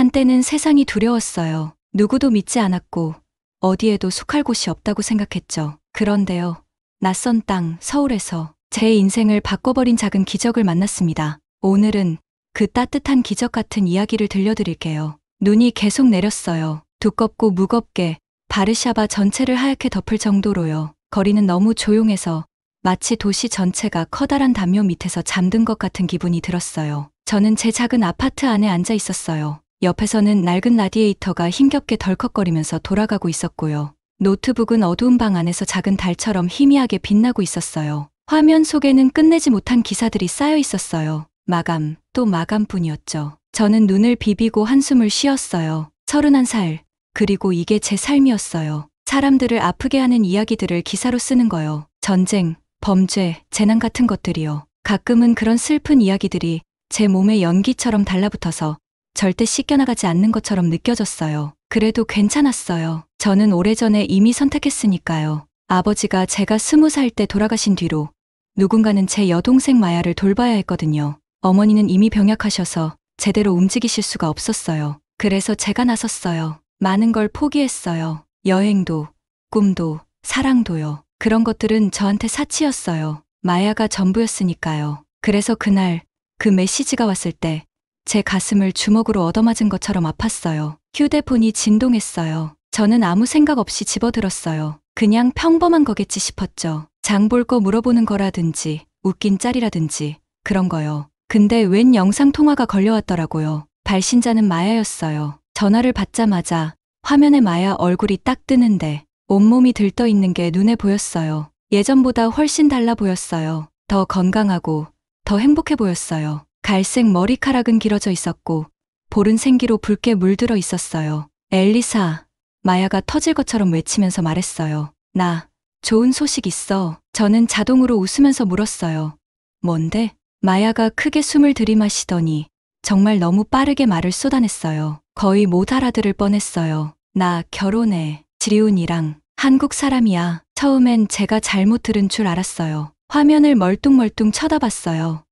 한때는 세상이 두려웠어요. 누구도 믿지 않았고 어디에도 속할 곳이 없다고 생각했죠. 그런데요. 낯선 땅, 서울에서 제 인생을 바꿔버린 작은 기적을 만났습니다. 오늘은 그 따뜻한 기적 같은 이야기를 들려드릴게요. 눈이 계속 내렸어요. 두껍고 무겁게 바르샤바 전체를 하얗게 덮을 정도로요. 거리는 너무 조용해서 마치 도시 전체가 커다란 담요 밑에서 잠든 것 같은 기분이 들었어요. 저는 제 작은 아파트 안에 앉아 있었어요. 옆에서는 낡은 라디에이터가 힘겹게 덜컥거리면서 돌아가고 있었고요. 노트북은 어두운 방 안에서 작은 달처럼 희미하게 빛나고 있었어요. 화면 속에는 끝내지 못한 기사들이 쌓여 있었어요. 마감, 또 마감뿐이었죠. 저는 눈을 비비고 한숨을 쉬었어요. 31살, 그리고 이게 제 삶이었어요. 사람들을 아프게 하는 이야기들을 기사로 쓰는 거요. 전쟁, 범죄, 재난 같은 것들이요. 가끔은 그런 슬픈 이야기들이 제 몸에 연기처럼 달라붙어서 절대 씻겨나가지 않는 것처럼 느껴졌어요. 그래도 괜찮았어요. 저는 오래전에 이미 선택했으니까요. 아버지가 제가 20살 때 돌아가신 뒤로 누군가는 제 여동생 마야를 돌봐야 했거든요. 어머니는 이미 병약하셔서 제대로 움직이실 수가 없었어요. 그래서 제가 나섰어요. 많은 걸 포기했어요. 여행도, 꿈도, 사랑도요. 그런 것들은 저한테 사치였어요. 마야가 전부였으니까요. 그래서 그날 그 메시지가 왔을 때 제 가슴을 주먹으로 얻어맞은 것처럼 아팠어요. 휴대폰이 진동했어요. 저는 아무 생각 없이 집어들었어요. 그냥 평범한 거겠지 싶었죠. 장 볼 거 물어보는 거라든지 웃긴 짤이라든지 그런 거요. 근데 웬 영상통화가 걸려왔더라고요. 발신자는 마야였어요. 전화를 받자마자 화면에 마야 얼굴이 딱 뜨는데 온몸이 들떠 있는 게 눈에 보였어요. 예전보다 훨씬 달라 보였어요. 더 건강하고 더 행복해 보였어요. 갈색 머리카락은 길어져 있었고 볼은 생기로 붉게 물들어 있었어요. 엘리사, 마야가 터질 것처럼 외치면서 말했어요. 나 좋은 소식 있어. 저는 자동으로 웃으면서 물었어요. 뭔데? 마야가 크게 숨을 들이마시더니 정말 너무 빠르게 말을 쏟아냈어요. 거의 못 알아들을 뻔했어요. 나 결혼해. 지리훈이랑. 한국 사람이야. 처음엔 제가 잘못 들은 줄 알았어요. 화면을 멀뚱멀뚱 쳐다봤어요.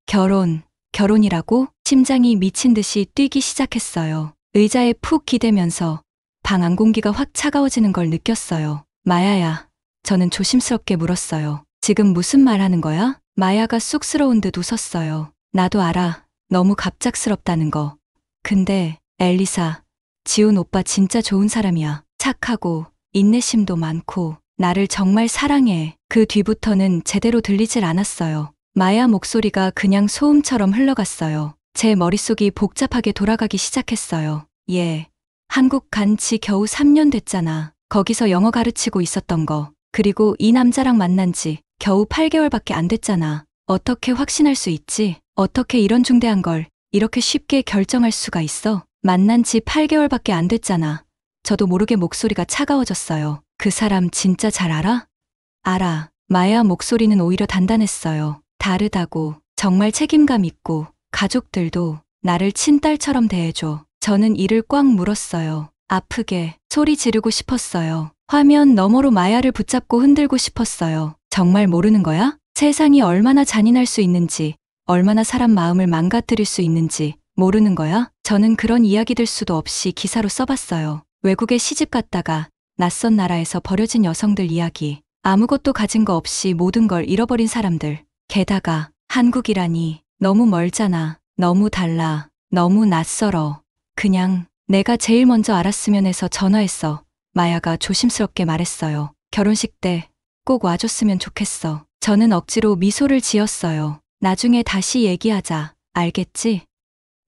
결혼이라고? 심장이 미친 듯이 뛰기 시작했어요. 의자에 푹 기대면서 방 안 공기가 확 차가워지는 걸 느꼈어요. 마야야. 저는 조심스럽게 물었어요. 지금 무슨 말 하는 거야? 마야가 쑥스러운 듯 웃었어요. 나도 알아. 너무 갑작스럽다는 거. 근데 엘리사, 지훈 오빠 진짜 좋은 사람이야. 착하고 인내심도 많고 나를 정말 사랑해. 그 뒤부터는 제대로 들리질 않았어요. 마야 목소리가 그냥 소음처럼 흘러갔어요. 제 머릿속이 복잡하게 돌아가기 시작했어요. 얘, 한국 간 지 겨우 3년 됐잖아. 거기서 영어 가르치고 있었던 거. 그리고 이 남자랑 만난 지 겨우 8개월밖에 안 됐잖아. 어떻게 확신할 수 있지? 어떻게 이런 중대한 걸 이렇게 쉽게 결정할 수가 있어? 만난 지 8개월밖에 안 됐잖아. 저도 모르게 목소리가 차가워졌어요. 그 사람 진짜 잘 알아? 알아. 마야 목소리는 오히려 단단했어요. 다르다고. 정말 책임감 있고 가족들도 나를 친딸처럼 대해줘. 저는 이를 꽉 물었어요. 아프게 소리 지르고 싶었어요. 화면 너머로 마야를 붙잡고 흔들고 싶었어요. 정말 모르는 거야? 세상이 얼마나 잔인할 수 있는지, 얼마나 사람 마음을 망가뜨릴 수 있는지 모르는 거야? 저는 그런 이야기들 수도 없이 기사로 써봤어요. 외국에 시집 갔다가 낯선 나라에서 버려진 여성들 이야기. 아무것도 가진 거 없이 모든 걸 잃어버린 사람들. 게다가 한국이라니 너무 멀잖아. 너무 달라. 너무 낯설어. 그냥 내가 제일 먼저 알았으면 해서 전화했어. 마야가 조심스럽게 말했어요. 결혼식 때 꼭 와줬으면 좋겠어. 저는 억지로 미소를 지었어요. 나중에 다시 얘기하자. 알겠지?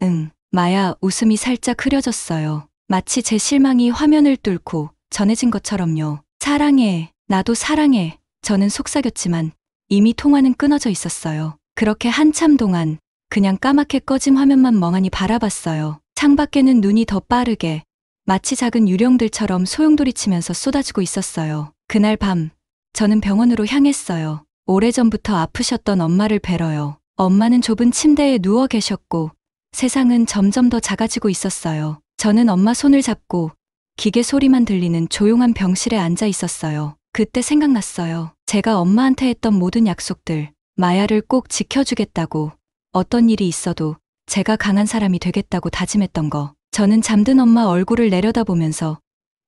응. 마야 웃음이 살짝 흐려졌어요. 마치 제 실망이 화면을 뚫고 전해진 것처럼요. 사랑해. 나도 사랑해. 저는 속삭였지만 이미 통화는 끊어져 있었어요. 그렇게 한참 동안 그냥 까맣게 꺼진 화면만 멍하니 바라봤어요. 창밖에는 눈이 더 빠르게 마치 작은 유령들처럼 소용돌이치면서 쏟아지고 있었어요. 그날 밤 저는 병원으로 향했어요. 오래전부터 아프셨던 엄마를 뵈러요. 엄마는 좁은 침대에 누워 계셨고 세상은 점점 더 작아지고 있었어요. 저는 엄마 손을 잡고 기계 소리만 들리는 조용한 병실에 앉아 있었어요. 그때 생각났어요. 제가 엄마한테 했던 모든 약속들, 마야를 꼭 지켜주겠다고, 어떤 일이 있어도 제가 강한 사람이 되겠다고 다짐했던 거. 저는 잠든 엄마 얼굴을 내려다보면서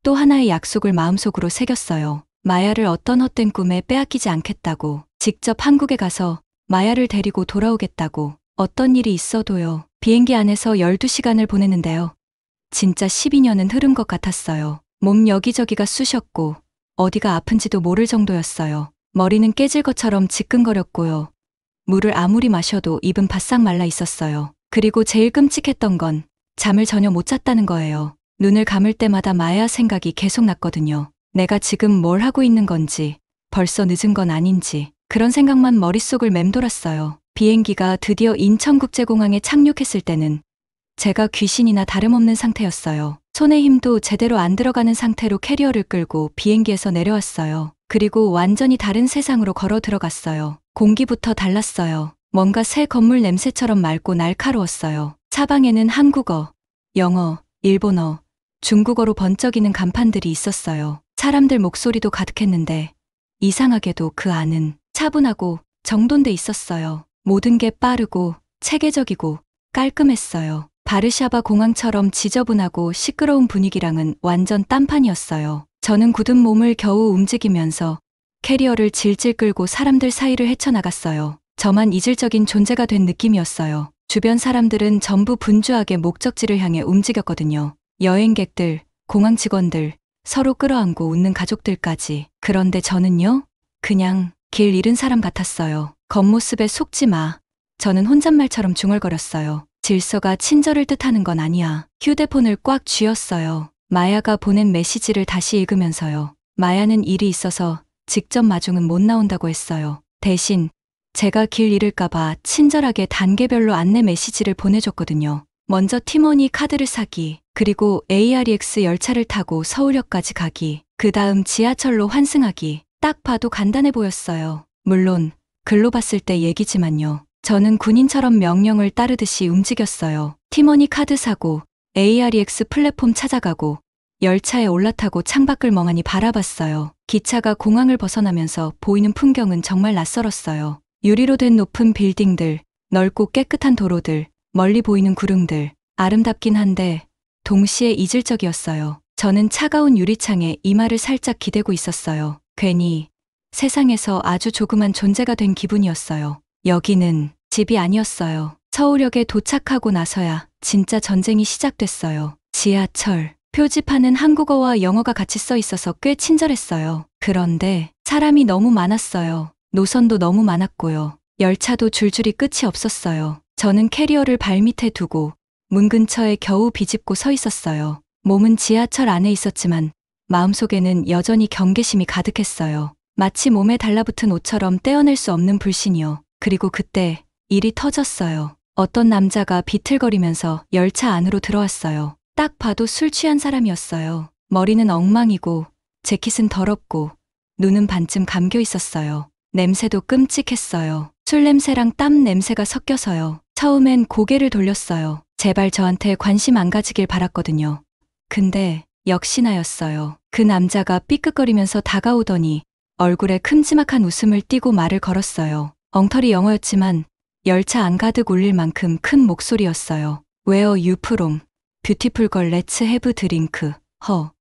또 하나의 약속을 마음속으로 새겼어요. 마야를 어떤 헛된 꿈에 빼앗기지 않겠다고, 직접 한국에 가서 마야를 데리고 돌아오겠다고, 어떤 일이 있어도요. 비행기 안에서 12시간을 보냈는데요. 진짜 12년은 흐른 것 같았어요. 몸 여기저기가 쑤셨고 어디가 아픈지도 모를 정도였어요. 머리는 깨질 것처럼 지끈거렸고요. 물을 아무리 마셔도 입은 바싹 말라 있었어요. 그리고 제일 끔찍했던 건 잠을 전혀 못 잤다는 거예요. 눈을 감을 때마다 마야 생각이 계속 났거든요. 내가 지금 뭘 하고 있는 건지, 벌써 늦은 건 아닌지, 그런 생각만 머릿속을 맴돌았어요. 비행기가 드디어 인천국제공항에 착륙했을 때는 제가 귀신이나 다름없는 상태였어요. 손에 힘도 제대로 안 들어가는 상태로 캐리어를 끌고 비행기에서 내려왔어요. 그리고 완전히 다른 세상으로 걸어 들어갔어요. 공기부터 달랐어요. 뭔가 새 건물 냄새처럼 맑고 날카로웠어요. 차방에는 한국어, 영어, 일본어, 중국어로 번쩍이는 간판들이 있었어요. 사람들 목소리도 가득했는데 이상하게도 그 안은 차분하고 정돈돼 있었어요. 모든 게 빠르고 체계적이고 깔끔했어요. 바르샤바 공항처럼 지저분하고 시끄러운 분위기랑은 완전 딴판이었어요. 저는 굳은 몸을 겨우 움직이면서 캐리어를 질질 끌고 사람들 사이를 헤쳐나갔어요. 저만 이질적인 존재가 된 느낌이었어요. 주변 사람들은 전부 분주하게 목적지를 향해 움직였거든요. 여행객들, 공항 직원들, 서로 끌어안고 웃는 가족들까지. 그런데 저는요? 그냥 길 잃은 사람 같았어요. 겉모습에 속지 마. 저는 혼잣말처럼 중얼거렸어요. 질서가 친절을 뜻하는 건 아니야. 휴대폰을 꽉 쥐었어요. 마야가 보낸 메시지를 다시 읽으면서요. 마야는 일이 있어서 직접 마중은 못 나온다고 했어요. 대신 제가 길 잃을까봐 친절하게 단계별로 안내 메시지를 보내줬거든요. 먼저 티머니 카드를 사기, 그리고 AREX 열차를 타고 서울역까지 가기, 그 다음 지하철로 환승하기. 딱 봐도 간단해 보였어요. 물론 글로 봤을 때 얘기지만요. 저는 군인처럼 명령을 따르듯이 움직였어요. 티머니 카드 사고, AREX 플랫폼 찾아가고, 열차에 올라타고 창밖을 멍하니 바라봤어요. 기차가 공항을 벗어나면서 보이는 풍경은 정말 낯설었어요. 유리로 된 높은 빌딩들, 넓고 깨끗한 도로들, 멀리 보이는 구릉들. 아름답긴 한데 동시에 이질적이었어요. 저는 차가운 유리창에 이마를 살짝 기대고 있었어요. 괜히 세상에서 아주 조그만 존재가 된 기분이었어요. 여기는 집이 아니었어요. 서울역에 도착하고 나서야 진짜 전쟁이 시작됐어요. 지하철, 표지판은 한국어와 영어가 같이 써 있어서 꽤 친절했어요. 그런데 사람이 너무 많았어요. 노선도 너무 많았고요. 열차도 줄줄이 끝이 없었어요. 저는 캐리어를 발밑에 두고 문 근처에 겨우 비집고 서 있었어요. 몸은 지하철 안에 있었지만 마음속에는 여전히 경계심이 가득했어요. 마치 몸에 달라붙은 옷처럼 떼어낼 수 없는 불신이요. 그리고 그때 일이 터졌어요. 어떤 남자가 비틀거리면서 열차 안으로 들어왔어요. 딱 봐도 술 취한 사람이었어요. 머리는 엉망이고 재킷은 더럽고 눈은 반쯤 감겨 있었어요. 냄새도 끔찍했어요. 술 냄새랑 땀 냄새가 섞여서요. 처음엔 고개를 돌렸어요. 제발 저한테 관심 안 가지길 바랐거든요. 근데 역시나였어요. 그 남자가 삐끗거리면서 다가오더니 얼굴에 큼지막한 웃음을 띠고 말을 걸었어요. 엉터리 영어였지만 열차 안 가득 울릴 만큼 큰 목소리였어요. Where you from? Beautiful girl, let's have drink.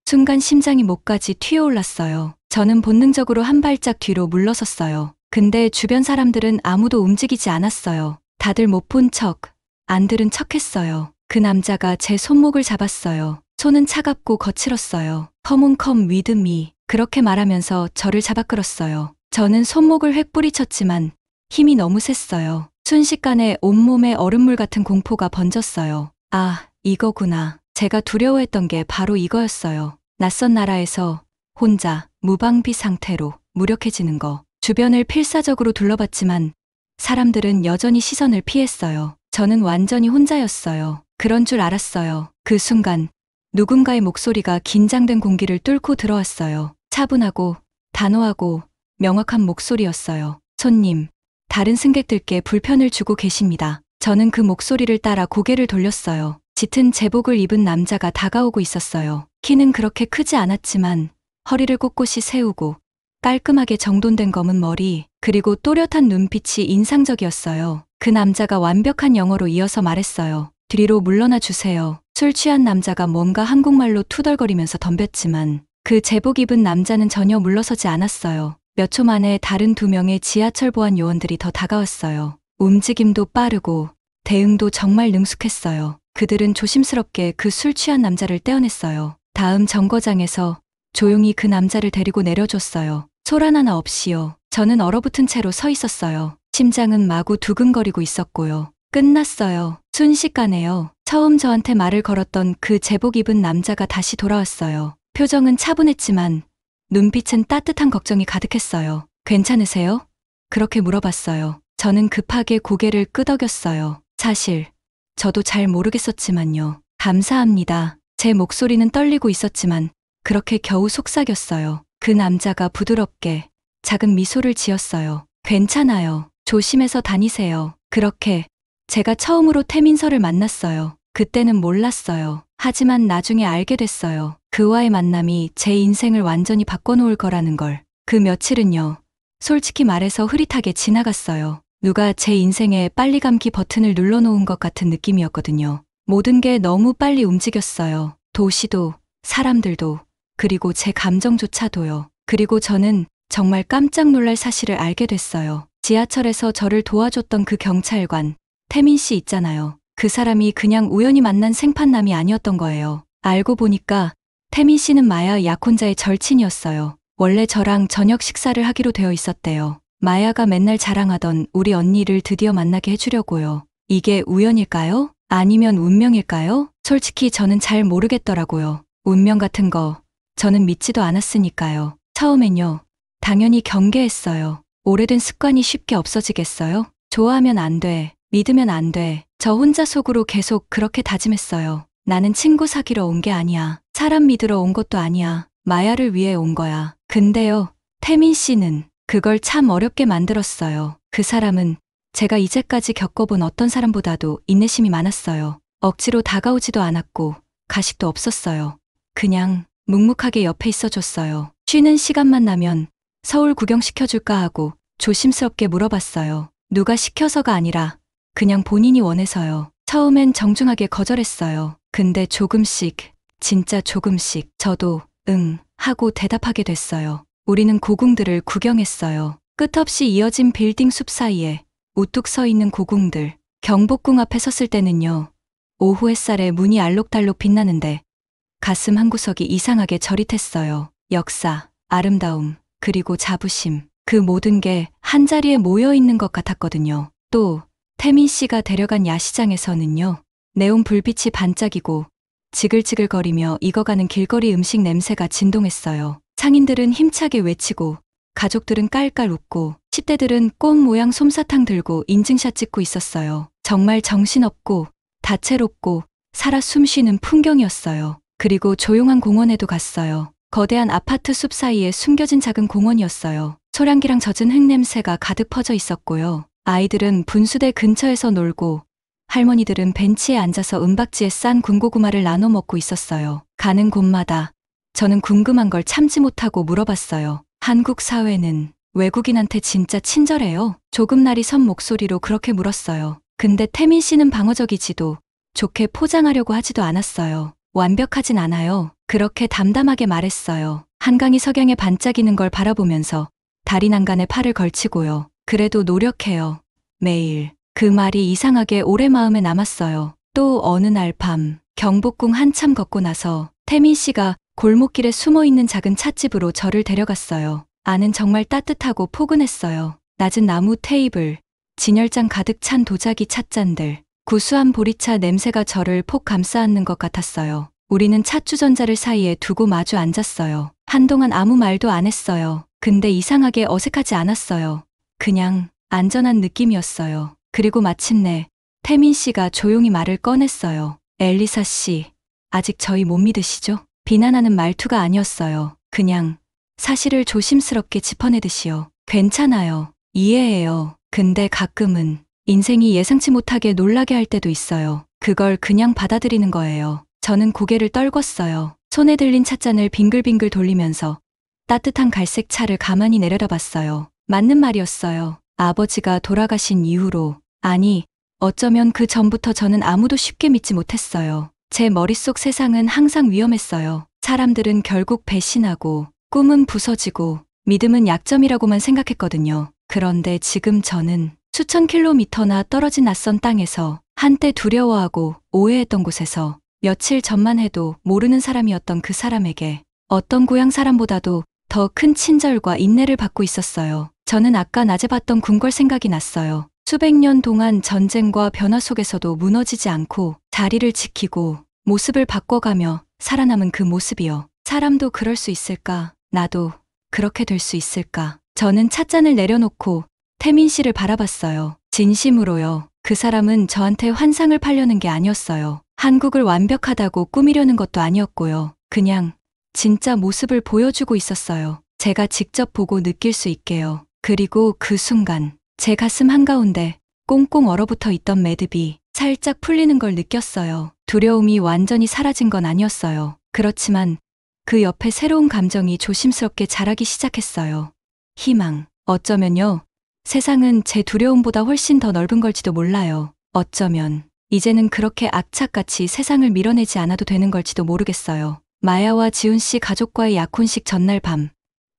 순간 심장이 목까지 튀어올랐어요. 저는 본능적으로 한 발짝 뒤로 물러섰어요. 근데 주변 사람들은 아무도 움직이지 않았어요. 다들 못 본 척, 안 들은 척 했어요. 그 남자가 제 손목을 잡았어요. 손은 차갑고 거칠었어요. Come on, come with me. 그렇게 말하면서 저를 잡아 끌었어요. 저는 손목을 획 뿌리쳤지만 힘이 너무 셌어요. 순식간에 온몸에 얼음물 같은 공포가 번졌어요. 아, 이거구나. 제가 두려워했던 게 바로 이거였어요. 낯선 나라에서 혼자 무방비 상태로 무력해지는 거. 주변을 필사적으로 둘러봤지만 사람들은 여전히 시선을 피했어요. 저는 완전히 혼자였어요. 그런 줄 알았어요. 그 순간 누군가의 목소리가 긴장된 공기를 뚫고 들어왔어요. 차분하고 단호하고 명확한 목소리였어요. 손님, 다른 승객들께 불편을 주고 계십니다. 저는 그 목소리를 따라 고개를 돌렸어요. 짙은 제복을 입은 남자가 다가오고 있었어요. 키는 그렇게 크지 않았지만 허리를 꼿꼿이 세우고 깔끔하게 정돈된 검은 머리, 그리고 또렷한 눈빛이 인상적이었어요. 그 남자가 완벽한 영어로 이어서 말했어요. 뒤로 물러나 주세요. 술 취한 남자가 뭔가 한국말로 투덜거리면서 덤볐지만 그 제복 입은 남자는 전혀 물러서지 않았어요. 몇 초 만에 다른 2명의 지하철 보안 요원들이 더 다가왔어요. 움직임도 빠르고 대응도 정말 능숙했어요. 그들은 조심스럽게 그 술 취한 남자를 떼어냈어요. 다음 정거장에서 조용히 그 남자를 데리고 내려줬어요. 소란 하나 없이요. 저는 얼어붙은 채로 서 있었어요. 심장은 마구 두근거리고 있었고요. 끝났어요. 순식간에요. 처음 저한테 말을 걸었던 그 제복 입은 남자가 다시 돌아왔어요. 표정은 차분했지만 눈빛은 따뜻한 걱정이 가득했어요. 괜찮으세요? 그렇게 물어봤어요. 저는 급하게 고개를 끄덕였어요. 사실 저도 잘 모르겠었지만요. 감사합니다. 제 목소리는 떨리고 있었지만 그렇게 겨우 속삭였어요. 그 남자가 부드럽게 작은 미소를 지었어요. 괜찮아요. 조심해서 다니세요. 그렇게 제가 처음으로 태민서를 만났어요. 그때는 몰랐어요. 하지만 나중에 알게 됐어요. 그와의 만남이 제 인생을 완전히 바꿔놓을 거라는 걸. 그 며칠은요. 솔직히 말해서 흐릿하게 지나갔어요. 누가 제 인생에 빨리 감기 버튼을 눌러놓은 것 같은 느낌이었거든요. 모든 게 너무 빨리 움직였어요. 도시도, 사람들도, 그리고 제 감정조차도요. 그리고 저는 정말 깜짝 놀랄 사실을 알게 됐어요. 지하철에서 저를 도와줬던 그 경찰관, 태민 씨 있잖아요. 그 사람이 그냥 우연히 만난 생판남이 아니었던 거예요. 알고 보니까 태민 씨는 마야 약혼자의 절친이었어요. 원래 저랑 저녁 식사를 하기로 되어 있었대요. 마야가 맨날 자랑하던 우리 언니를 드디어 만나게 해주려고요. 이게 우연일까요? 아니면 운명일까요? 솔직히 저는 잘 모르겠더라고요. 운명 같은 거 저는 믿지도 않았으니까요. 처음엔요. 당연히 경계했어요. 오래된 습관이 쉽게 없어지겠어요? 좋아하면 안 돼. 믿으면 안 돼. 저 혼자 속으로 계속 그렇게 다짐했어요. 나는 친구 사귀러 온 게 아니야. 사람 믿으러 온 것도 아니야. 마야를 위해 온 거야. 근데요. 태민 씨는 그걸 참 어렵게 만들었어요. 그 사람은 제가 이제까지 겪어본 어떤 사람보다도 인내심이 많았어요. 억지로 다가오지도 않았고 가식도 없었어요. 그냥 묵묵하게 옆에 있어줬어요. 쉬는 시간만 나면 서울 구경시켜줄까 하고 조심스럽게 물어봤어요. 누가 시켜서가 아니라 그냥 본인이 원해서요. 처음엔 정중하게 거절했어요. 근데 조금씩, 진짜 조금씩 저도 응 하고 대답하게 됐어요. 우리는 고궁들을 구경했어요. 끝없이 이어진 빌딩 숲 사이에 우뚝 서 있는 고궁들. 경복궁 앞에 섰을 때는요. 오후 햇살에 문이 알록달록 빛나는데 가슴 한구석이 이상하게 저릿했어요. 역사, 아름다움, 그리고 자부심. 그 모든 게 한자리에 모여 있는 것 같았거든요. 또 태민 씨가 데려간 야시장에서는요. 네온 불빛이 반짝이고 지글지글거리며 익어가는 길거리 음식 냄새가 진동했어요. 상인들은 힘차게 외치고 가족들은 깔깔 웃고 10대들은 꽃 모양 솜사탕 들고 인증샷 찍고 있었어요. 정말 정신없고 다채롭고 살아 숨쉬는 풍경이었어요. 그리고 조용한 공원에도 갔어요. 거대한 아파트 숲 사이에 숨겨진 작은 공원이었어요. 소량기랑 젖은 흙냄새가 가득 퍼져 있었고요. 아이들은 분수대 근처에서 놀고 할머니들은 벤치에 앉아서 은박지에 싼 군고구마를 나눠 먹고 있었어요. 가는 곳마다 저는 궁금한 걸 참지 못하고 물어봤어요. 한국 사회는 외국인한테 진짜 친절해요? 조금 날이 선 목소리로 그렇게 물었어요. 근데 태민 씨는 방어적이지도 좋게 포장하려고 하지도 않았어요. 완벽하진 않아요. 그렇게 담담하게 말했어요. 한강이 석양에 반짝이는 걸 바라보면서 다리 난간에 팔을 걸치고요. 그래도 노력해요. 매일. 그 말이 이상하게 오래 마음에 남았어요. 또 어느 날 밤 경복궁 한참 걷고 나서 태민 씨가 골목길에 숨어있는 작은 찻집으로 저를 데려갔어요. 안은 정말 따뜻하고 포근했어요. 낮은 나무 테이블, 진열장 가득 찬 도자기 찻잔들, 구수한 보리차 냄새가 저를 폭 감싸안는 것 같았어요. 우리는 찻주전자를 사이에 두고 마주 앉았어요. 한동안 아무 말도 안 했어요. 근데 이상하게 어색하지 않았어요. 그냥 안전한 느낌이었어요. 그리고 마침내 태민 씨가 조용히 말을 꺼냈어요. 엘리사 씨, 아직 저희 못 믿으시죠? 비난하는 말투가 아니었어요. 그냥 사실을 조심스럽게 짚어내듯이요. 괜찮아요. 이해해요. 근데 가끔은 인생이 예상치 못하게 놀라게 할 때도 있어요. 그걸 그냥 받아들이는 거예요. 저는 고개를 떨궜어요. 손에 들린 찻잔을 빙글빙글 돌리면서 따뜻한 갈색 차를 가만히 내려다봤어요. 맞는 말이었어요. 아버지가 돌아가신 이후로, 아니, 어쩌면 그 전부터 저는 아무도 쉽게 믿지 못했어요. 제 머릿속 세상은 항상 위험했어요. 사람들은 결국 배신하고, 꿈은 부서지고, 믿음은 약점이라고만 생각했거든요. 그런데 지금 저는 수천 킬로미터나 떨어진 낯선 땅에서 한때 두려워하고 오해했던 곳에서 며칠 전만 해도 모르는 사람이었던 그 사람에게 어떤 고향 사람보다도 더 큰 친절과 인내를 받고 있었어요. 저는 아까 낮에 봤던 궁궐 생각이 났어요. 수백 년 동안 전쟁과 변화 속에서도 무너지지 않고 자리를 지키고 모습을 바꿔가며 살아남은 그 모습이요. 사람도 그럴 수 있을까? 나도 그렇게 될 수 있을까? 저는 찻잔을 내려놓고 태민 씨를 바라봤어요. 진심으로요. 그 사람은 저한테 환상을 팔려는 게 아니었어요. 한국을 완벽하다고 꾸미려는 것도 아니었고요. 그냥 진짜 모습을 보여주고 있었어요. 제가 직접 보고 느낄 수 있게요. 그리고 그 순간 제 가슴 한가운데 꽁꽁 얼어붙어 있던 매듭이 살짝 풀리는 걸 느꼈어요. 두려움이 완전히 사라진 건 아니었어요. 그렇지만 그 옆에 새로운 감정이 조심스럽게 자라기 시작했어요. 희망. 어쩌면요. 세상은 제 두려움보다 훨씬 더 넓은 걸지도 몰라요. 어쩌면 이제는 그렇게 악착같이 세상을 밀어내지 않아도 되는 걸지도 모르겠어요. 마야와 지훈 씨 가족과의 약혼식 전날 밤,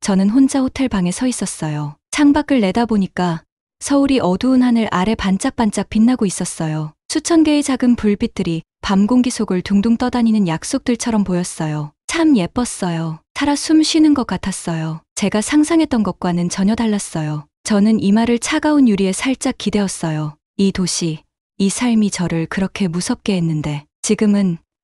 저는 혼자 호텔 방에 서 있었어요. 창밖을 내다보니까 서울이 어두운 하늘 아래 반짝반짝 빛나고 있었어요. 수천 개의 작은 불빛들이 밤 공기 속을 둥둥 떠다니는 약속들처럼 보였어요. 참 예뻤어요. 살아 숨 쉬는 것 같았어요. 제가 상상했던 것과는 전혀 달랐어요. 저는 이마를 차가운 유리에 살짝 기대었어요. 이 도시, 이 삶이 저를 그렇게 무섭게 했는데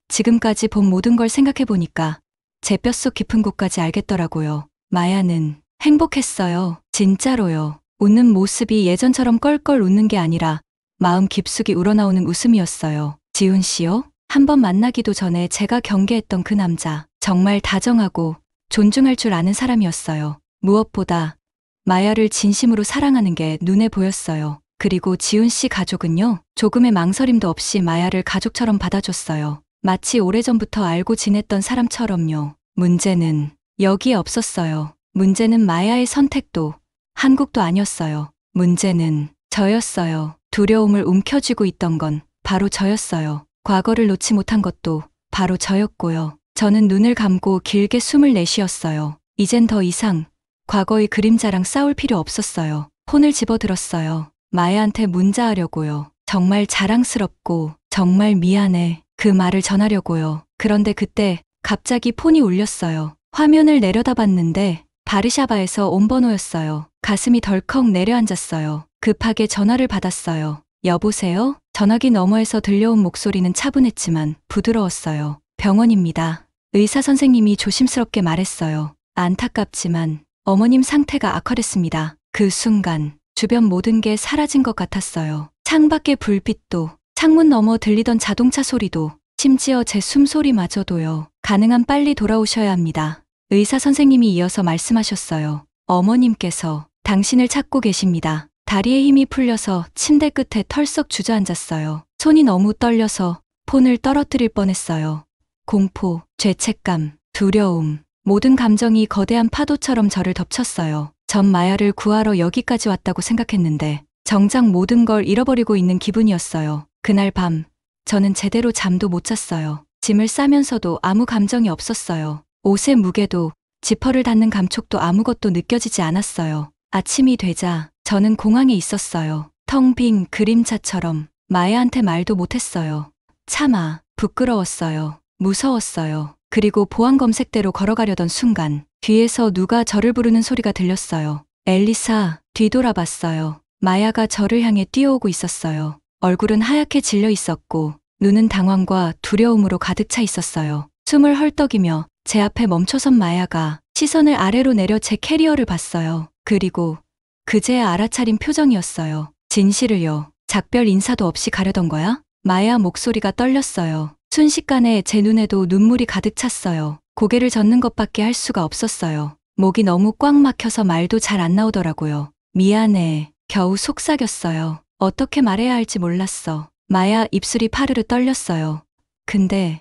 지금까지 본 모든 걸 생각해보니까 제 뼛속 깊은 곳까지 알겠더라고요. 마야는 행복했어요. 진짜로요. 웃는 모습이 예전처럼 껄껄 웃는 게 아니라 마음 깊숙이 우러나오는 웃음이었어요. 지훈 씨요? 한번 만나기도 전에 제가 경계했던 그 남자. 정말 다정하고 존중할 줄 아는 사람이었어요. 무엇보다 마야를 진심으로 사랑하는 게 눈에 보였어요. 그리고 지훈 씨 가족은요, 조금의 망설임도 없이 마야를 가족처럼 받아줬어요. 마치 오래전부터 알고 지냈던 사람처럼요. 문제는 여기에 없었어요. 문제는 마야의 선택도 한국도 아니었어요. 문제는 저였어요. 두려움을 움켜쥐고 있던 건 바로 저였어요. 과거를 놓지 못한 것도 바로 저였고요. 저는 눈을 감고 길게 숨을 내쉬었어요. 이젠 더 이상 과거의 그림자랑 싸울 필요 없었어요. 폰을 집어들었어요. 마야한테 문자하려고요. 정말 자랑스럽고 정말 미안해. 그 말을 전하려고요. 그런데 그때 갑자기 폰이 울렸어요. 화면을 내려다봤는데 바르샤바에서 온 번호였어요. 가슴이 덜컥 내려앉았어요. 급하게 전화를 받았어요. 여보세요? 전화기 너머에서 들려온 목소리는 차분했지만 부드러웠어요. 병원입니다. 의사 선생님이 조심스럽게 말했어요. 안타깝지만 어머님 상태가 악화됐습니다. 그 순간 주변 모든 게 사라진 것 같았어요. 창밖의 불빛도, 창문 너머 들리던 자동차 소리도, 심지어 제 숨소리마저도요. 가능한 빨리 돌아오셔야 합니다. 의사 선생님이 이어서 말씀하셨어요. 어머님께서 당신을 찾고 계십니다. 다리에 힘이 풀려서 침대 끝에 털썩 주저앉았어요. 손이 너무 떨려서 폰을 떨어뜨릴 뻔했어요. 공포, 죄책감, 두려움, 모든 감정이 거대한 파도처럼 저를 덮쳤어요. 전 마야를 구하러 여기까지 왔다고 생각했는데 정작 모든 걸 잃어버리고 있는 기분이었어요. 그날 밤 저는 제대로 잠도 못 잤어요. 짐을 싸면서도 아무 감정이 없었어요. 옷의 무게도 지퍼를 닫는 감촉도 아무것도 느껴지지 않았어요. 아침이 되자 저는 공항에 있었어요. 텅 빈 그림자처럼. 마야한테 말도 못했어요. 차마 부끄러웠어요. 무서웠어요. 그리고 보안 검색대로 걸어가려던 순간 뒤에서 누가 저를 부르는 소리가 들렸어요. 엘리사. 뒤돌아봤어요. 마야가 저를 향해 뛰어오고 있었어요. 얼굴은 하얗게 질려 있었고 눈은 당황과 두려움으로 가득 차 있었어요. 숨을 헐떡이며 제 앞에 멈춰선 마야가 시선을 아래로 내려 제 캐리어를 봤어요. 그리고 그제야 알아차린 표정이었어요. 진실을요. 작별 인사도 없이 가려던 거야? 마야 목소리가 떨렸어요. 순식간에 제 눈에도 눈물이 가득 찼어요. 고개를 젓는 것밖에 할 수가 없었어요. 목이 너무 꽉 막혀서 말도 잘 안 나오더라고요. 미안해. 겨우 속삭였어요. 어떻게 말해야 할지 몰랐어. 마야 입술이 파르르 떨렸어요. 근데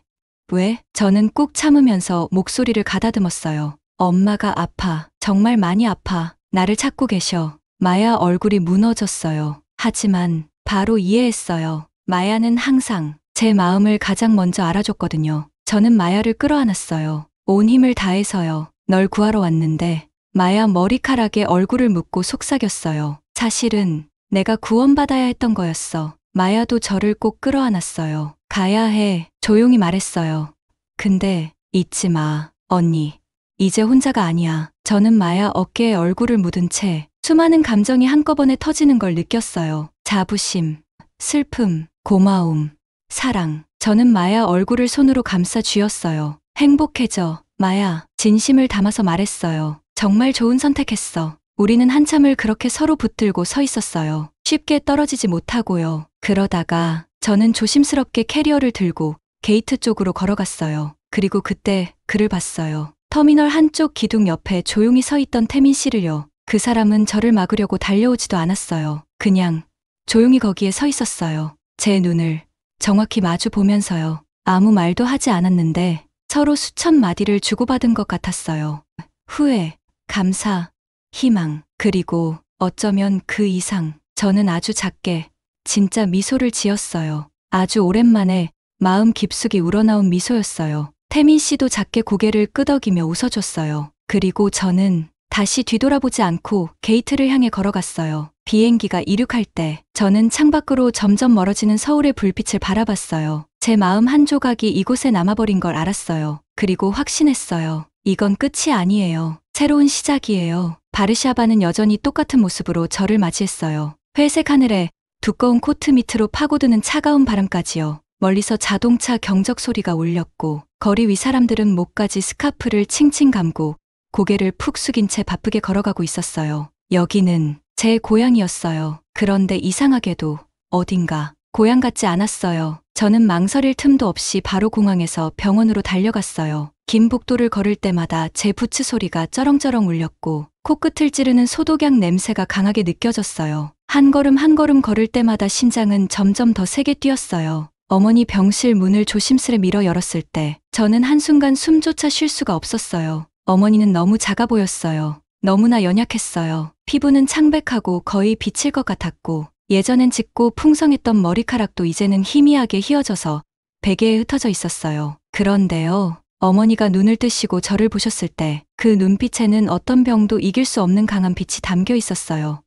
왜? 저는 꾹 참으면서 목소리를 가다듬었어요. 엄마가 아파. 정말 많이 아파. 나를 찾고 계셔. 마야 얼굴이 무너졌어요. 하지만 바로 이해했어요. 마야는 항상 제 마음을 가장 먼저 알아줬거든요. 저는 마야를 끌어안았어요. 온 힘을 다해서요. 널 구하러 왔는데 마야 머리카락에 얼굴을 묻고 속삭였어요. 사실은 내가 구원받아야 했던 거였어. 마야도 저를 꼭 끌어안았어요. 가야 해. 조용히 말했어요. 근데 잊지 마. 언니. 이제 혼자가 아니야. 저는 마야 어깨에 얼굴을 묻은 채 수많은 감정이 한꺼번에 터지는 걸 느꼈어요. 자부심, 슬픔, 고마움, 사랑. 저는 마야 얼굴을 손으로 감싸 쥐었어요. 행복해져. 마야. 진심을 담아서 말했어요. 정말 좋은 선택했어. 우리는 한참을 그렇게 서로 붙들고 서 있었어요. 쉽게 떨어지지 못하고요. 그러다가 저는 조심스럽게 캐리어를 들고 게이트 쪽으로 걸어갔어요. 그리고 그때 그를 봤어요. 터미널 한쪽 기둥 옆에 조용히 서 있던 태민 씨를요. 그 사람은 저를 막으려고 달려오지도 않았어요. 그냥 조용히 거기에 서 있었어요. 제 눈을 정확히 마주 보면서요. 아무 말도 하지 않았는데 서로 수천 마디를 주고받은 것 같았어요. 후회, 감사, 희망, 그리고 어쩌면 그 이상. 저는 아주 작게 진짜 미소를 지었어요. 아주 오랜만에 마음 깊숙이 우러나온 미소였어요. 태민 씨도 작게 고개를 끄덕이며 웃어줬어요. 그리고 저는 다시 뒤돌아보지 않고 게이트를 향해 걸어갔어요. 비행기가 이륙할 때 저는 창밖으로 점점 멀어지는 서울의 불빛을 바라봤어요. 제 마음 한 조각이 이곳에 남아버린 걸 알았어요. 그리고 확신했어요. 이건 끝이 아니에요. 새로운 시작이에요. 바르샤바는 여전히 똑같은 모습으로 저를 맞이했어요. 회색 하늘에 두꺼운 코트 밑으로 파고드는 차가운 바람까지요. 멀리서 자동차 경적 소리가 울렸고 거리 위 사람들은 목까지 스카프를 칭칭 감고 고개를 푹 숙인 채 바쁘게 걸어가고 있었어요. 여기는 제 고향이었어요. 그런데 이상하게도 어딘가 고향 같지 않았어요. 저는 망설일 틈도 없이 바로 공항에서 병원으로 달려갔어요. 긴 복도를 걸을 때마다 제 부츠 소리가 쩌렁쩌렁 울렸고 코끝을 찌르는 소독약 냄새가 강하게 느껴졌어요. 한 걸음 한 걸음 걸을 때마다 심장은 점점 더 세게 뛰었어요. 어머니 병실 문을 조심스레 밀어 열었을 때 저는 한순간 숨조차 쉴 수가 없었어요. 어머니는 너무 작아 보였어요. 너무나 연약했어요. 피부는 창백하고 거의 비칠 것 같았고 예전엔 짙고 풍성했던 머리카락도 이제는 희미하게 휘어져서 베개에 흩어져 있었어요. 그런데요. 어머니가 눈을 뜨시고 저를 보셨을 때 그 눈빛에는 어떤 병도 이길 수 없는 강한 빛이 담겨 있었어요.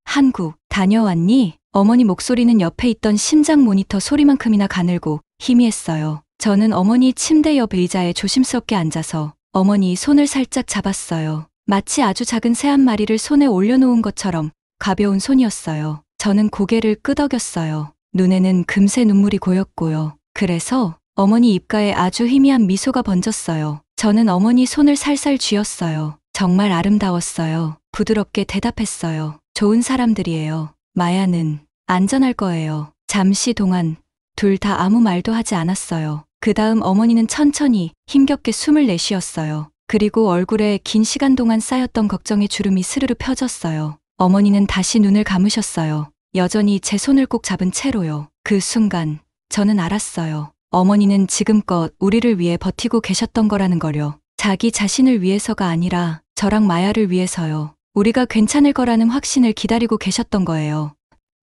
한국 다녀왔니? 어머니 목소리는 옆에 있던 심장 모니터 소리만큼이나 가늘고 희미했어요. 저는 어머니 침대 옆 의자에 조심스럽게 앉아서 어머니 손을 살짝 잡았어요. 마치 아주 작은 새 한 마리를 손에 올려놓은 것처럼 가벼운 손이었어요. 저는 고개를 끄덕였어요. 눈에는 금세 눈물이 고였고요. 그래서 어머니 입가에 아주 희미한 미소가 번졌어요. 저는 어머니 손을 살살 쥐었어요. 정말 아름다웠어요. 부드럽게 대답했어요. 좋은 사람들이에요. 마야는 안전할 거예요. 잠시 동안 둘 다 아무 말도 하지 않았어요. 그 다음 어머니는 천천히 힘겹게 숨을 내쉬었어요. 그리고 얼굴에 긴 시간 동안 쌓였던 걱정의 주름이 스르르 펴졌어요. 어머니는 다시 눈을 감으셨어요. 여전히 제 손을 꼭 잡은 채로요. 그 순간 저는 알았어요. 어머니는 지금껏 우리를 위해 버티고 계셨던 거라는 거요. 자기 자신을 위해서가 아니라 저랑 마야를 위해서요. 우리가 괜찮을 거라는 확신을 기다리고 계셨던 거예요.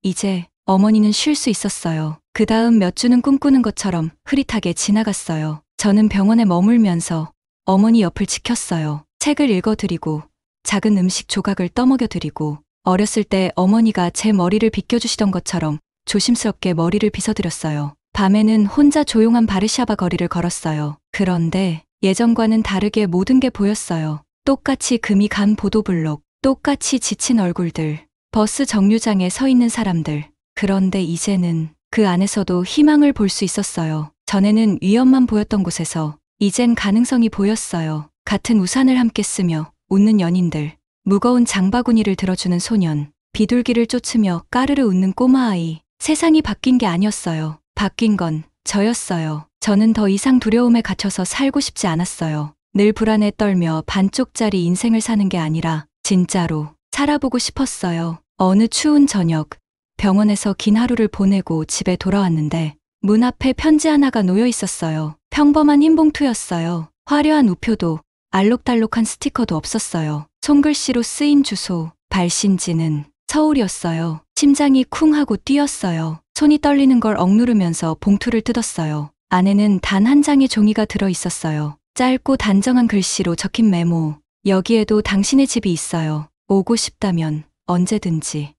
이제 어머니는 쉴 수 있었어요. 그 다음 몇 주는 꿈꾸는 것처럼 흐릿하게 지나갔어요. 저는 병원에 머물면서 어머니 옆을 지켰어요. 책을 읽어드리고 작은 음식 조각을 떠먹여드리고 어렸을 때 어머니가 제 머리를 빗겨주시던 것처럼 조심스럽게 머리를 빗어드렸어요. 밤에는 혼자 조용한 바르샤바 거리를 걸었어요. 그런데 예전과는 다르게 모든 게 보였어요. 똑같이 금이 간 보도블록, 똑같이 지친 얼굴들, 버스 정류장에 서 있는 사람들. 그런데 이제는 그 안에서도 희망을 볼 수 있었어요. 전에는 위험만 보였던 곳에서 이젠 가능성이 보였어요. 같은 우산을 함께 쓰며 웃는 연인들, 무거운 장바구니를 들어주는 소년, 비둘기를 쫓으며 까르르 웃는 꼬마아이. 세상이 바뀐 게 아니었어요. 바뀐 건 저였어요. 저는 더 이상 두려움에 갇혀서 살고 싶지 않았어요. 늘 불안에 떨며 반쪽짜리 인생을 사는 게 아니라 진짜로 살아보고 싶었어요. 어느 추운 저녁, 병원에서 긴 하루를 보내고 집에 돌아왔는데 문 앞에 편지 하나가 놓여 있었어요. 평범한 흰 봉투였어요. 화려한 우표도 알록달록한 스티커도 없었어요. 손글씨로 쓰인 주소, 발신지는 서울이었어요. 심장이 쿵 하고 뛰었어요. 손이 떨리는 걸 억누르면서 봉투를 뜯었어요. 안에는 단 한 장의 종이가 들어 있었어요. 짧고 단정한 글씨로 적힌 메모. 여기에도 당신의 집이 있어요. 오고 싶다면 언제든지.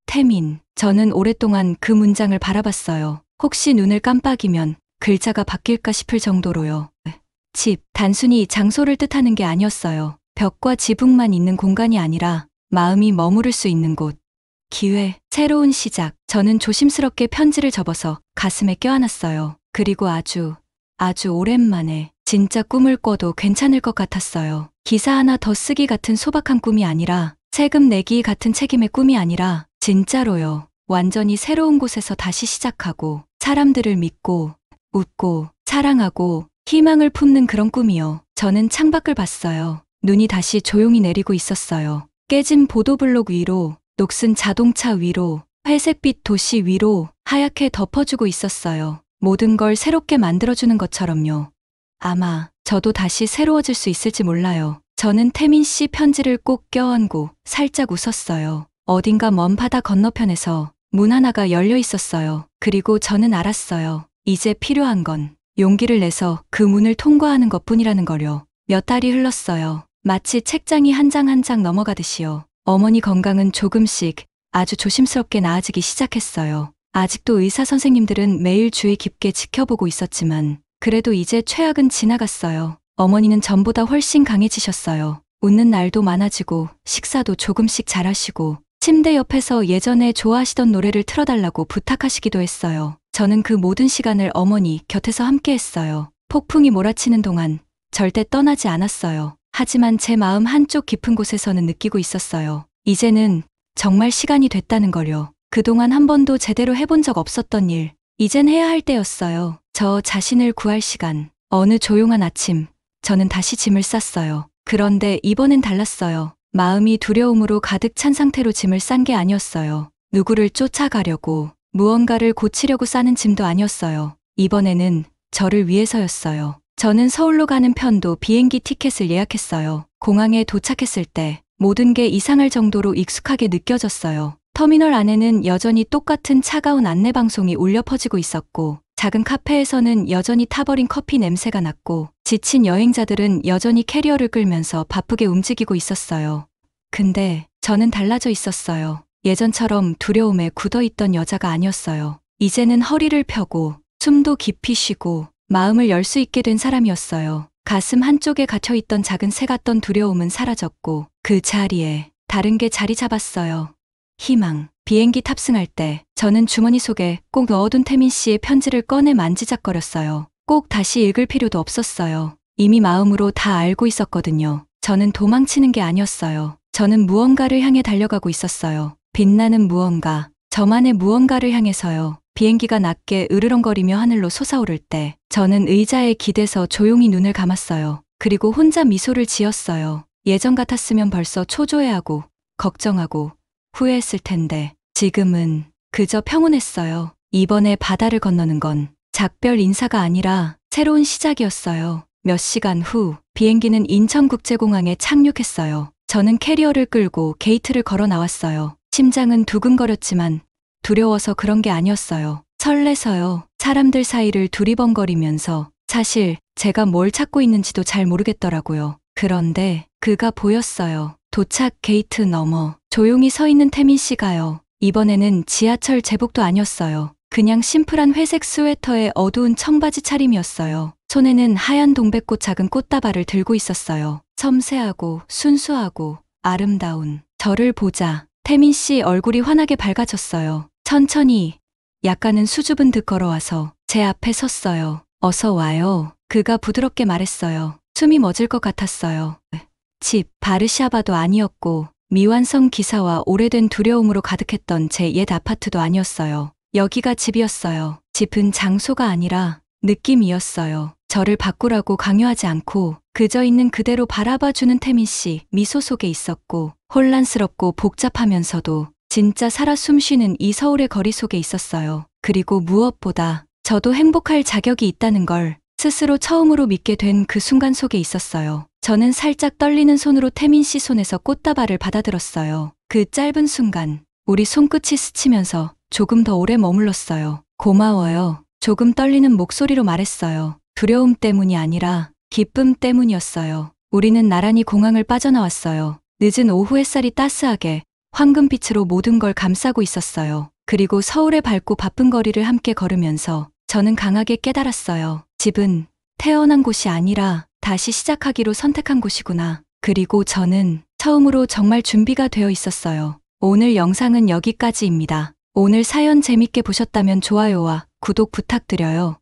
태민. 저는 오랫동안 그 문장을 바라봤어요. 혹시 눈을 깜빡이면 글자가 바뀔까 싶을 정도로요. 집. 단순히 장소를 뜻하는 게 아니었어요. 벽과 지붕만 있는 공간이 아니라 마음이 머무를 수 있는 곳. 기회. 새로운 시작. 저는 조심스럽게 편지를 접어서 가슴에 껴안았어요. 그리고 아주 오랜만에 진짜 꿈을 꿔도 괜찮을 것 같았어요. 기사 하나 더 쓰기 같은 소박한 꿈이 아니라, 세금 내기 같은 책임의 꿈이 아니라 진짜로요. 완전히 새로운 곳에서 다시 시작하고 사람들을 믿고 웃고 사랑하고 희망을 품는 그런 꿈이요. 저는 창밖을 봤어요. 눈이 다시 조용히 내리고 있었어요. 깨진 보도블록 위로, 녹슨 자동차 위로, 회색빛 도시 위로 하얗게 덮어주고 있었어요. 모든 걸 새롭게 만들어주는 것처럼요. 아마 저도 다시 새로워질 수 있을지 몰라요. 저는 태민 씨 편지를 꼭 껴안고 살짝 웃었어요. 어딘가 먼 바다 건너편에서 문 하나가 열려 있었어요. 그리고 저는 알았어요. 이제 필요한 건 용기를 내서 그 문을 통과하는 것뿐이라는 걸요. 몇 달이 흘렀어요. 마치 책장이 한 장 한 장 넘어가듯이요. 어머니 건강은 조금씩 아주 조심스럽게 나아지기 시작했어요. 아직도 의사 선생님들은 매일 주의 깊게 지켜보고 있었지만 그래도 이제 최악은 지나갔어요. 어머니는 전보다 훨씬 강해지셨어요. 웃는 날도 많아지고 식사도 조금씩 잘하시고 침대 옆에서 예전에 좋아하시던 노래를 틀어달라고 부탁하시기도 했어요. 저는 그 모든 시간을 어머니 곁에서 함께했어요. 폭풍이 몰아치는 동안 절대 떠나지 않았어요. 하지만 제 마음 한쪽 깊은 곳에서는 느끼고 있었어요. 이제는 정말 시간이 됐다는 걸요. 그동안 한 번도 제대로 해본 적 없었던 일, 이젠 해야 할 때였어요. 저 자신을 구할 시간. 어느 조용한 아침, 저는 다시 짐을 쌌어요. 그런데 이번엔 달랐어요. 마음이 두려움으로 가득 찬 상태로 짐을 싼 게 아니었어요. 누구를 쫓아가려고, 무언가를 고치려고 싸는 짐도 아니었어요. 이번에는 저를 위해서였어요. 저는 서울로 가는 편도 비행기 티켓을 예약했어요. 공항에 도착했을 때 모든 게 이상할 정도로 익숙하게 느껴졌어요. 터미널 안에는 여전히 똑같은 차가운 안내방송이 울려 퍼지고 있었고, 작은 카페에서는 여전히 타버린 커피 냄새가 났고, 지친 여행자들은 여전히 캐리어를 끌면서 바쁘게 움직이고 있었어요. 근데 저는 달라져 있었어요. 예전처럼 두려움에 굳어있던 여자가 아니었어요. 이제는 허리를 펴고 숨도 깊이 쉬고 마음을 열 수 있게 된 사람이었어요. 가슴 한쪽에 갇혀있던 작은 새 같던 두려움은 사라졌고 그 자리에 다른 게 자리 잡았어요. 희망. 비행기 탑승할 때 저는 주머니 속에 꼭 넣어둔 태민 씨의 편지를 꺼내 만지작거렸어요. 꼭 다시 읽을 필요도 없었어요. 이미 마음으로 다 알고 있었거든요. 저는 도망치는 게 아니었어요. 저는 무언가를 향해 달려가고 있었어요. 빛나는 무언가, 저만의 무언가를 향해서요. 비행기가 낮게 으르렁거리며 하늘로 솟아오를 때 저는 의자에 기대서 조용히 눈을 감았어요. 그리고 혼자 미소를 지었어요. 예전 같았으면 벌써 초조해하고 걱정하고 후회했을 텐데 지금은 그저 평온했어요. 이번에 바다를 건너는 건 작별 인사가 아니라 새로운 시작이었어요. 몇 시간 후 비행기는 인천국제공항에 착륙했어요. 저는 캐리어를 끌고 게이트를 걸어 나왔어요. 심장은 두근거렸지만 두려워서 그런 게 아니었어요. 설레서요. 사람들 사이를 두리번거리면서 사실 제가 뭘 찾고 있는지도 잘 모르겠더라고요. 그런데 그가 보였어요. 도착 게이트 너머 조용히 서 있는 태민 씨가요. 이번에는 지하철 제복도 아니었어요. 그냥 심플한 회색 스웨터에 어두운 청바지 차림이었어요. 손에는 하얀 동백꽃 작은 꽃다발을 들고 있었어요. 섬세하고 순수하고 아름다운 저를 보자 태민 씨 얼굴이 환하게 밝아졌어요. 천천히 약간은 수줍은 듯 걸어와서 제 앞에 섰어요. 어서 와요. 그가 부드럽게 말했어요. 숨이 멎을 것 같았어요. 집, 바르샤바도 아니었고 미완성 기사와 오래된 두려움으로 가득했던 제 옛 아파트도 아니었어요. 여기가 집이었어요. 집은 장소가 아니라 느낌이었어요. 저를 바꾸라고 강요하지 않고 그저 있는 그대로 바라봐주는 태민 씨 미소 속에 있었고 혼란스럽고 복잡하면서도 진짜 살아 숨쉬는 이 서울의 거리 속에 있었어요. 그리고 무엇보다 저도 행복할 자격이 있다는 걸 스스로 처음으로 믿게 된 그 순간 속에 있었어요. 저는 살짝 떨리는 손으로 태민 씨 손에서 꽃다발을 받아들었어요. 그 짧은 순간 우리 손끝이 스치면서 조금 더 오래 머물렀어요. 고마워요. 조금 떨리는 목소리로 말했어요. 두려움 때문이 아니라 기쁨 때문이었어요. 우리는 나란히 공항을 빠져나왔어요. 늦은 오후 햇살이 따스하게 황금빛으로 모든 걸 감싸고 있었어요. 그리고 서울의 밝고 바쁜 거리를 함께 걸으면서 저는 강하게 깨달았어요. 집은 태어난 곳이 아니라 다시 시작하기로 선택한 곳이구나. 그리고 저는 처음으로 정말 준비가 되어 있었어요. 오늘 영상은 여기까지입니다. 오늘 사연 재밌게 보셨다면 좋아요와 구독 부탁드려요.